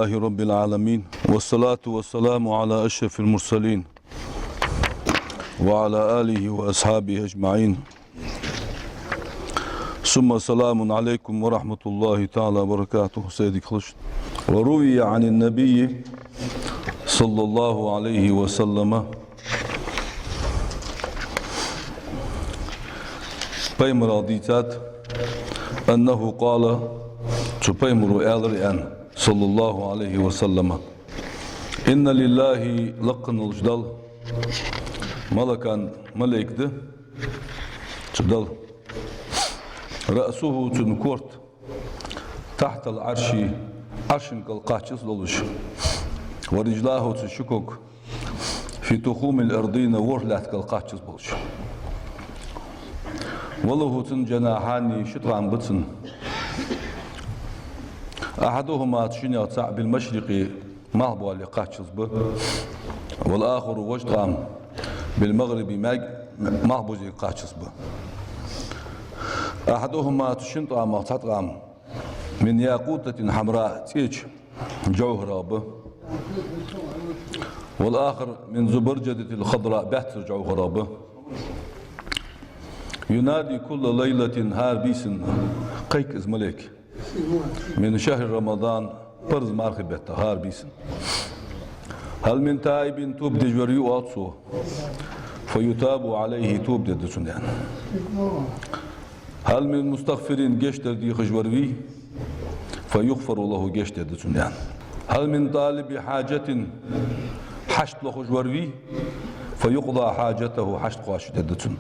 لله رب العالمين، والصلاة والسلام على أشرف المرسلين وعلى آله وأصحابه أجمعين، ثم السلام عليكم ورحمة الله تعالى وبركاته. سيدي خلشت. وروي عن النبي صلى الله عليه وسلم بيمر عديتات أنه قال تبيمر آلرئان صلى الله عليه وسلم: إن لله لقن الجدل ملكا ملك جدل رأسه تنكورت تحت العرش عرش كالقاچس لولش، ورجلاه تشكوك في تخوم الأرضين ورلات كالقاچس بولش، وله جناحان شطران بطن أحدهما تشيني بالمشرق مهبو لقاچس به، والآخر وجدان بالمغرب مهبو لقاچس به. أحدهما تشنطا مغتطرام من ياقوتة حمراء تيج جوهرة به، والآخر من زبرجدة الخضراء بحث جوهرة به. ينادي كل ليلة هاربيس قيك إزملك من شهر رمضان برز مرحبة هاربيس: هل من تائب توب دجوري واتسو فيتاب عليه توب دجسنان، هل من مستغفر جشتر دي خجوروي فيغفر له جشتر دجسنان، هل من طالب حاجة حشت له خجوروي فيقضى حاجته حشت قاشت دجسن.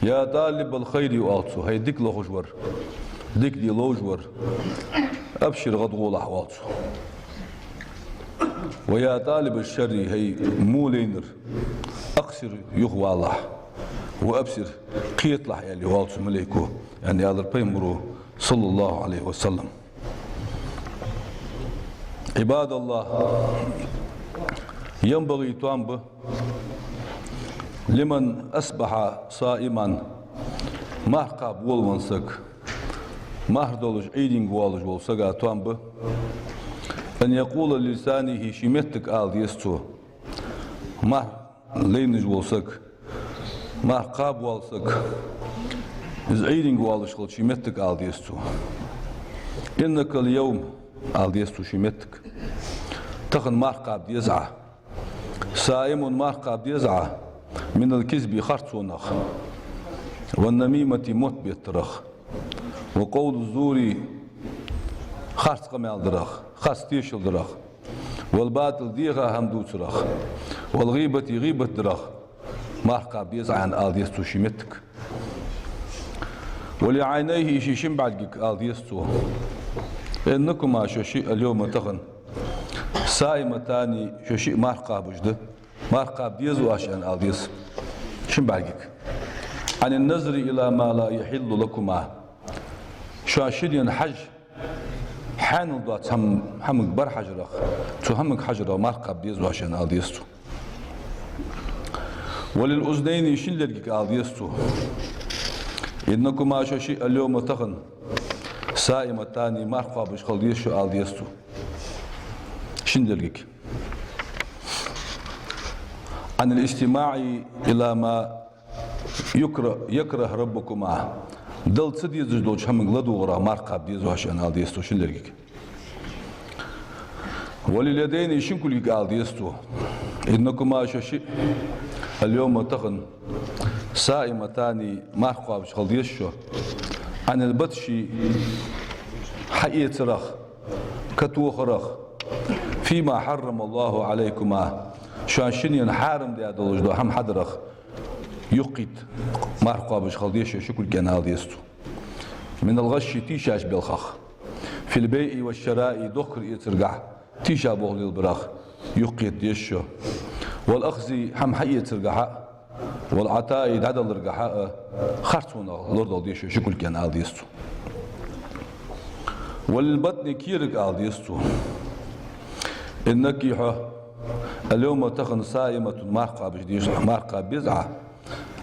يا طالب الخير واتسو هي ديك له خجور ديك دي لوجور أبشر غضو لحواتسو، ويا طالب الشر هي مولينر أقصر يخوى الله وأبصر قيت لح يلي والسو مليكو، يعني هذا البيمرو صلى الله عليه وسلم. عباد الله، ينبغي توانبه لمن أصبح صائما مهقاب والونسك مهردولج عيدين والج والسقا توانبه أن يقول لسانه شمتك آل يستو مه لينج والسك مهقاب والسك إز عيدين والج قل شمتك آل يستو إنك اليوم آل يستو شمتك تخن مهقاب يزعى صائم مهقاب يزعى من الكذب خرطونخ والنميمة موت بيترخ وقول الزور خرط قمال درخ خرط تيشل درخ والباطل ديغا همدو ترخ والغيبة غيبة درخ مارقا بيزع عن آل يستو شمتك ولعينيه شيشم بعدك آل يستو إنكما شوشي اليوم تغن سائمتاني شوشي مارقا بجده مارقا بيزو عشان آل يس شم بعدك عن النظر إلى ما لا يحل لكما شاشدين حج حان ضات همك بر حجرخ تو همك حجره مرقب ديزو عشان الديستو وللأذنين شلرك الديستو إنكما شاشي اليوم تخن سائمتاني مرقب بشخل ديشو الديستو شلرك عن الاجتماع إلى ما يكره ربكما دل تدي زوج هم غلدو ورا مارقاب ديزو عشان آل ديستو شلرك ولليدين شنكل قال ديستو إنكما شاشي اليوم تخن سائمتاني مارقاب شغل ديشو عن البطشي حقيقة رخ كتوخ رخ فيما حرم الله عليكما شانشين حارم دي أدلوج دو هم حد رخ يقيت مارقاب شغل ديشو شكل كان ديستو من الغش تيشاش بالخخ في البيع والشراء دخر يترقع تيشا بوغل البراخ يقيت ديشو والأخذ هم حي يترقع والعطاء عدل رقحاء خرطونا لورد ديشو شكل كان ديستو والبطن كيرق ديستو إنك اليوم تخن صائمة مارقاب ديشو مارقاب بيزعة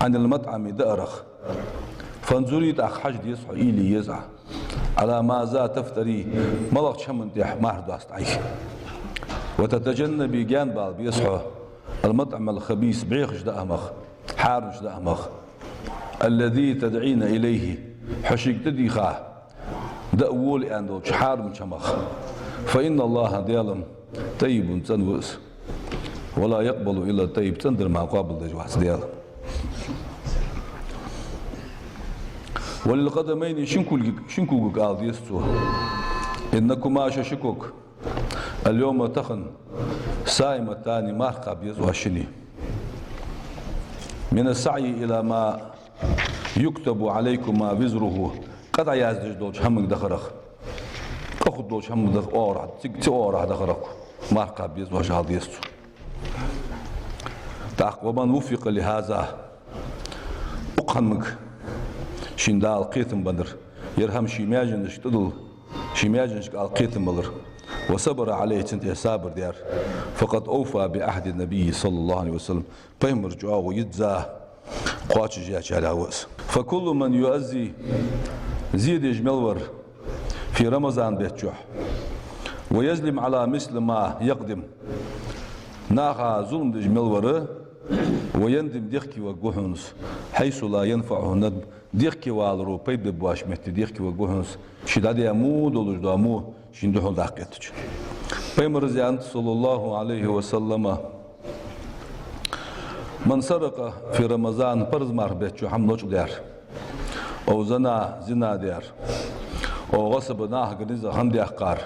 عن المطعم دأرخ فانظري تأخ حج يصحو إيلي يزعى على ماذا تفتري ملق شمن تح مهر داست عيش وتتجنبي جانبال بيصحى المطعم الخبيث بعيخش دأمخ حارش دأمخ الذي تدعين إليه حشيك تديخاه دأول أندو حار من شمخ فإن الله ديالم طيب تنوس ولا يقبل إلا طيب تندر ما قابل دجواس ديالم وللقدمين شنكو قال ديستو إنكما شكوك اليوم تخن سائمة تاني مارقة بيزوها شني من السعي إلى ما يكتب عليكما وزره قد عياز دوش همك دخرخ أخذ دوش همك دخ أورع تي أورع دخرخ مارقة بيزوها شهاد يستو تاق ومن وفق لهذا أقهمك شندال قيتم بدر يرهم شي ماجنش تدل شي ماجنش قال قيتم بدر وصبر عليه تنت صابر ديار فقد أوفى بعهد النبي صلى الله عليه وسلم بيمر جوا ويتزا قواتش جاش على وس فكل من يؤذي زيد يجملور في رمضان بيتجوح ويظلم على مثل ما يقدم ناخا ظلم دجملور ويندم ديخكي وقوهنس حيث لا ينفعه ندم ديخكي والرو بيد بواش مهتي ديخكي وقوهنس شداد يمو دولج دامو شندوحو داقيتش بيمر زيانت صلى الله عليه وسلم من سرق في رمضان فرز مار بيتشو حملوش ديار او زنا ديار او غصب ناه قنزة هم ديار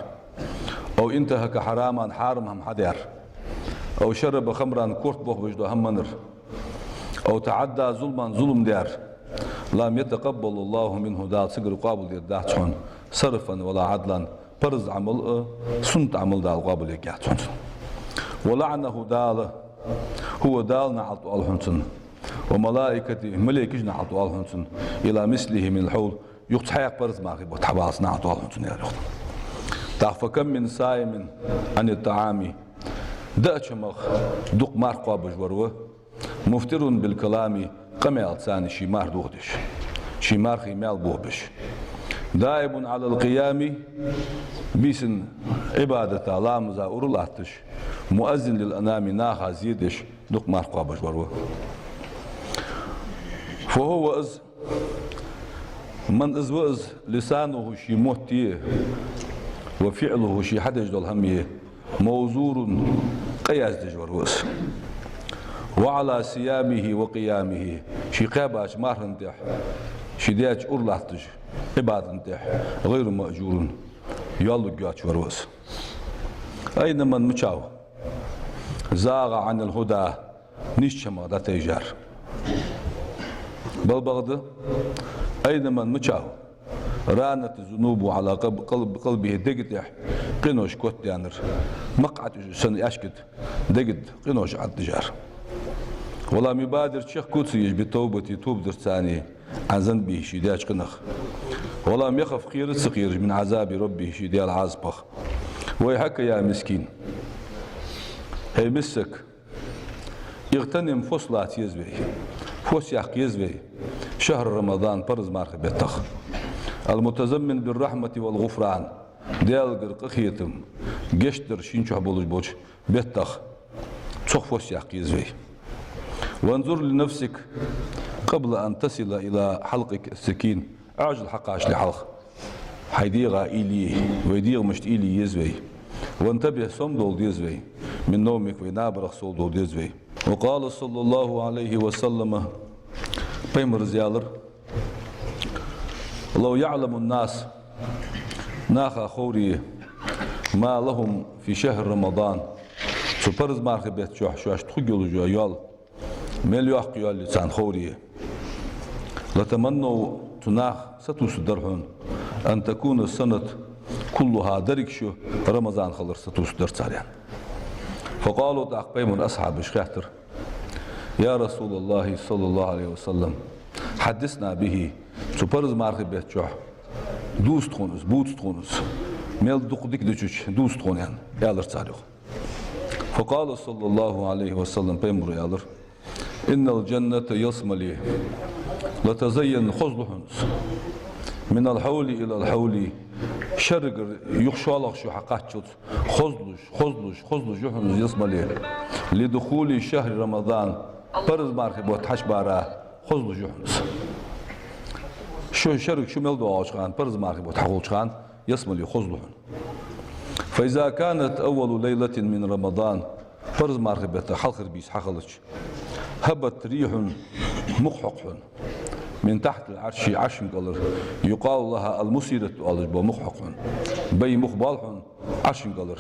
او انتهك حراما حارم هم حدير او شرب خمرا كورت بوخ بجدو هم منر او تعدى ظلما ظلم ديار لم يتقبل الله منه دال سقر قابل دير داعتون صرفا ولا عدلا فرز عمل سنت عمل دال قابل يكاتون ولعنه دال هو دال نعط الحنسن وملائكته ملائكة نعط الحنسن الى مثله من الحول يقتحيق فرز ما غيب وتحباس نعط الحنسن يا رخ تعرف كم من صائم عن الطعام دأش مخ دق مار قابج وروه مفتر بالكلام قمال ثاني شيمار دوغدش شيمار خيمال بوبش دائب على القيام بيسن عبادة لام زاور الاتش مؤذن للأنام ناخا زيدش دق مار قابج وروه فهو از من از لسانه شي موتيه وفعله شي حدج دول هميه موزور قياس دجوروس وعلى صيامه وقيامه شي قاباش مارنتح شي دياج أرلاتج عبادنتح غير مأجور يالو جاتش وروس أين من مشاو زاغ عن الهدى نشما دا تيجار بالبغض أين من مشاو رانت الذنوب على قلبه دقتح قنوش كوت يانر مقعد سن أشكد دقت قنوش على التجار ولا مبادر شيخ كوتسيش بتوبتي توب درساني عن ذنبه شداش قنخ ولا يخف خير الصغير من عذاب ربه شدال عازبخ ويحك يا مسكين هي مسك يغتنم فصلات يزوي فوسياق يزوي شهر رمضان فرز مارخ بيتخ المتزمن بالرحمة والغفران ديال قرقخيتم جشتر شينشو بولج بوش بيتخ تخفوس يزوي وانظر لنفسك قبل أن تصل إلى حلقك السكين أعجل حقاش لحلق حيديغا إلي ويديغ مشت إلي يزوي وانتبه صمدول يزوي من نومك وينابرخ صولدول يزوي وقال صلى الله عليه وسلم بيمر زيالر لو يعلم الناس ناخا خوري ما لهم في شهر رمضان سوبرز مارخ بيت شوش تخجلوا جو يال مليوح قيال لسان خوري لتمنوا تناخ ستوسدرهن أن تكون السنة كلها دركشو رمضان خلر ستوسدر ساريان فقالوا تعقبي من أصحاب شخاتر يا رسول الله صلى الله عليه وسلم حدثنا به سوبرز مارخ بيت شوح دوست خونس بوست خونس ميل دوق ديك دجوش دوست خون يعني يالر ساريو فقال صلى الله عليه وسلم بيمر يالر إن الجنة يصملي لتزين خزلهنس من الحول إلى الحول شرق يخشالق شو حقات شوت خزلش يحن يسمى لدخول شهر رمضان برز مارك بوتحش بارا خزلش يحنس شو شرق شو ملدو عشان برز مارك بوتحول شان يسمى خزلهن فإذا كانت أول ليلة من رمضان برز مارك بتحلق بيس حقلش هبت ريح مقحق من تحت العرش عرش قلر يقال لها المسيرة قلر مقحق بي مقبال عرش قلر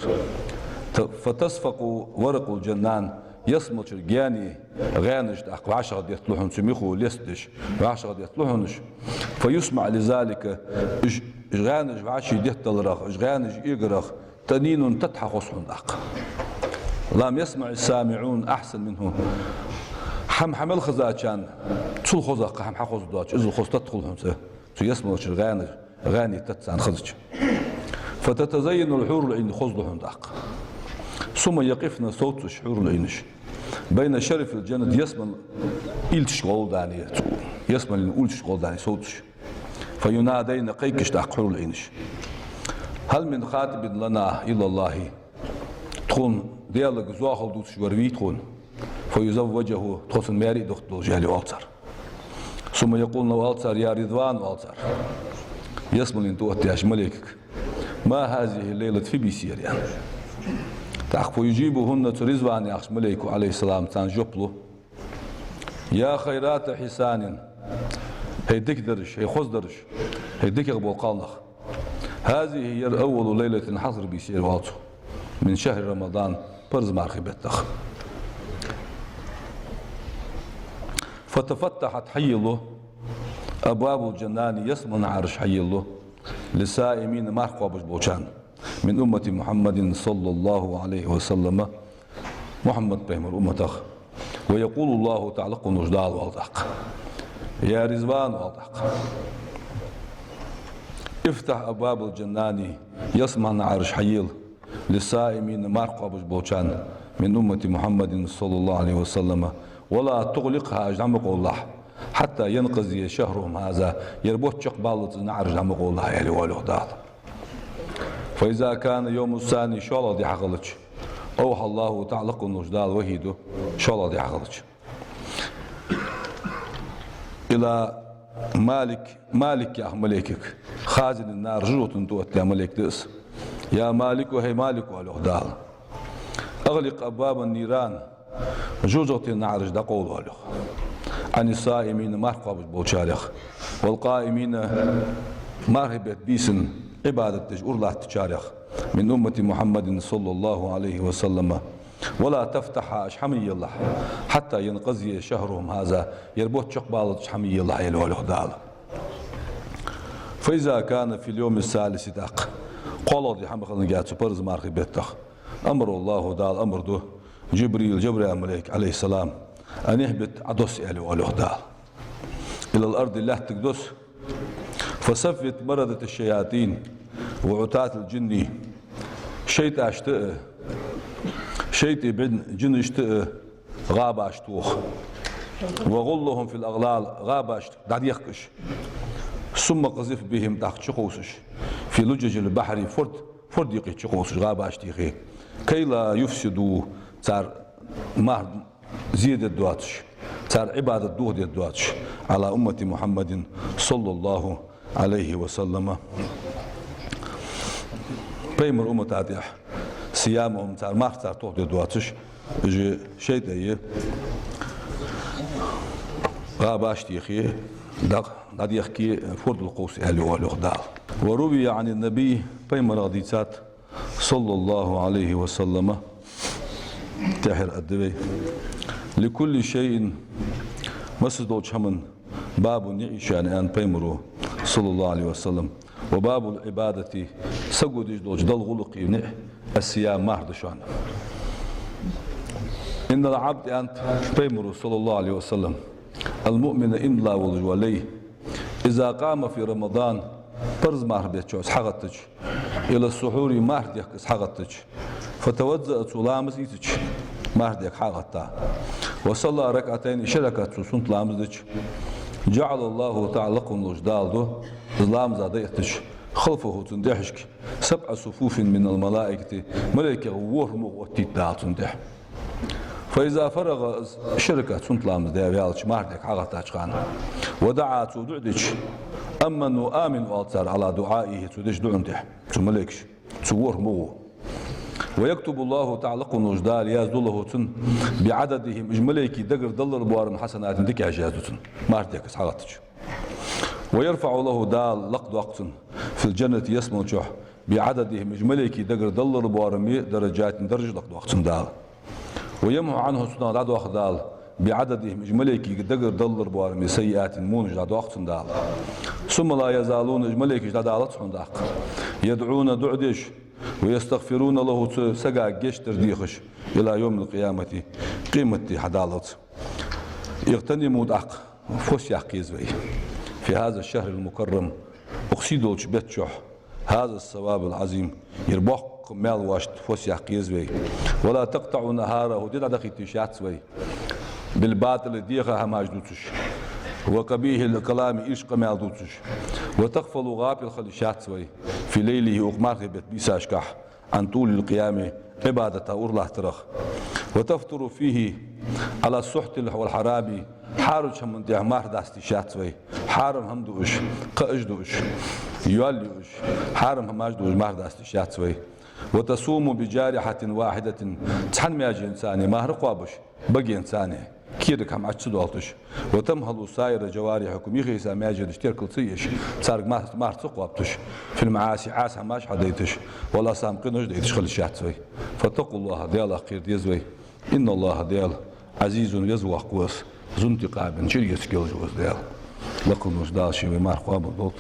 فتصفق ورق الجنان يصمت الجاني غانش أقوى عشرة يطلعون سميخو ليستش وعشرة يطلعونش فيسمع لذلك غانش وعشي يطلرخ غانش يقرخ تنين تتحق صحن داق لم يسمع السامعون أحسن منه حمل خزاچان تول خزاق حم حخوز دوچ از خوست تدخل همسه تو يسمع غاني تتسان خزج فتتزين الحور العين خزلهم داق ثم يقفن صوت شحور العينش بين شرف الجنة يسمع إلتش قول داني يسمع إلتش قول داني صوتش فينادين قيكش داق حور العينش هل من خاطب لنا إلا الله تكون ديالك زواخل دوتش ورвي تكون فيزوجه تخصن ماري دختو جالي والتر ثم يقول له والتر يا رضوان والتر يسمى انتو اتياش ملكك ما هذه الليلة في بيسير يعني فيجيبهن رضوان يخش ملك عليه السلام تان جبلو يا خيرات حسان هيديك درش هي خوز درش هيديك يقبل قالنخ هذه هي أول ليلة حصر بيسير والتر من شهر رمضان برز مارخي بيتخ فتفتحت حيله أبواب الجنان يسمن عرش حيله للسائمين ماركو أبوش بوشان من أمة محمد صلى الله عليه وسلم محمد بيمر أمتخ ويقول الله تعالى نجدال والدق يا رزوان والدق افتح أبواب الجنان يسمن عرش حيل للسائمين ماركو أبوش بوشان من أمة محمد صلى الله عليه وسلم ولا تغلقها أجنمق الله حتى ينقضي شهرهم هذا يربط شقبالة نعرج نعمق الله يلي والو دال فإذا كان يوم الثاني شاء الله دي حقلتش أوحى الله تعالى النجدال وهيده شاء الله دي حقلتش إلى مالك يا ملكك خازن النار جروت توت يا ملك دس يا مالك وهي مالك والو دال أغلق أبواب النيران جوجة نعرج دقول والو عن الصائمين مرقب بوشارخ والقائمين مرهبة بيسن عبادة تجور لا تشارخ من أمة محمد صلى الله عليه وسلم ولا تفتح أشحمي الله حتى ينقضي شهرهم هذا يربط شقبالة أشحمي الله يلوه دال فإذا كان في اليوم الثالث داق قالوا دي حمق نجات برز مرهبة تخ أمر الله دال أمر ده جبريل الملك عليه السلام أن يهبط عدس يلوه دال إلى الأرض الله تقدس فصفت مردة الشياطين وعتاة الجن شيت أشتئ شيت ابن جن اشتئ غاب أشتوخ وغلهم في الأغلال غاب أشت دعد يخكش ثم قذف بهم تحت شقوسش في لجج البحر فرد يقي شقوسش غاب أشتيخي كي لا يفسدوا صار مهر زيد الدواتش صار عبادة دوه الدواتش على أمة محمد صلى الله عليه وسلم بيمر أمة عديح صيامهم صار مهر صار توه الدواتش جي شيء دايه غاب أشتيخي داد يحكي فرد القوس أهلي والأخدار وروي عن النبي بيمر غديسات صلى الله عليه وسلم تاحر الدبي لكل شيء مسجد شمن باب نعيش أن بيمرو صلى الله عليه وسلم وباب العبادة سجد جدوج دل غلقي الصيام مهردشان إن العبد أنت بيمرو صلى الله عليه وسلم المؤمن إن لا ولج عليه إذا قام في رمضان برز مهردش حقتج إلى السحور مهردك حقتج فتوزأ سلامس إيتج مهردك حقتا وصلى ركعتين شركة سنت لامزدج جعل الله تعالى لكم وجدالده ظلام زادة يتش خلفه تندحشك 7 صفوف من الملائكة ملائكة غور مغوتي دال تندح فإذا فرغ شركة تنطلام ديالش ماردك عغتاش خان ودعا تودعدش أما أنه آمن والتار على دعائه تودش دعنده تملكش تصور مغو ويكتب الله تعلق نجدال يازدله تن بعددهم إجمليكي دقر دلر بوارم حسنات دك عجازتن ماردك عغتاش ويرفع له دال لقد وقت في الجنة يسمو جح بعددهم إجمليكي دقر دلر بوارم درجات درجة لقد وقت دال ويمحو عنه سنة داد وقت دال بعددهم إجمليكي دقر دلر بوارم سيئات مونج داد وقت دال ثم لا يزالون إجمليكي دادالت حنداق يدعون دعدش ويستغفرون له سقا جيش ترديخش إلى يوم القيامة قيمة حدالت يغتنموا داق فوس يحقيزوي في هذا الشهر المكرم أقصيدوش بيتشح هذا الثواب العظيم يربق مال واشت فوس يحقيزوي ولا تقطع نهاره دي دقي تشاتسوي بالباطل ديخها ماجدوتش وقبيه الكلام إشق مالدوتش وتغفل غافل خلشاتسوي في ليله أقمار بيت بيساشكح عن طول القيامة عبادة أورله ترخ وتفطر فيه على السحت والحرابي حارج هم دي عمار داستي شاتسوي حارم هم دوش قاج دوش يوليوش حارم هم دوش مار داستي شاتسوي وتصوم بجارحة واحدة تحن مياجي إنساني ماهر قوابش بقي إنساني كيرك هم عشت دوالتش وتمهل سائر جوارحكم يخيسا مياجي دشتير كلسيش صارق ماهر تقوابتش في المعاسي عاسا ماش حديتش ولا سامقينوش ديتش خل الشاتسوي فاتقوا الله ديال أخير ديزوي إن الله ديال عزيز يزوى قوس ذو انتقام شريس كيل جوز ديال لقنوش داشي ومار قواب الضوط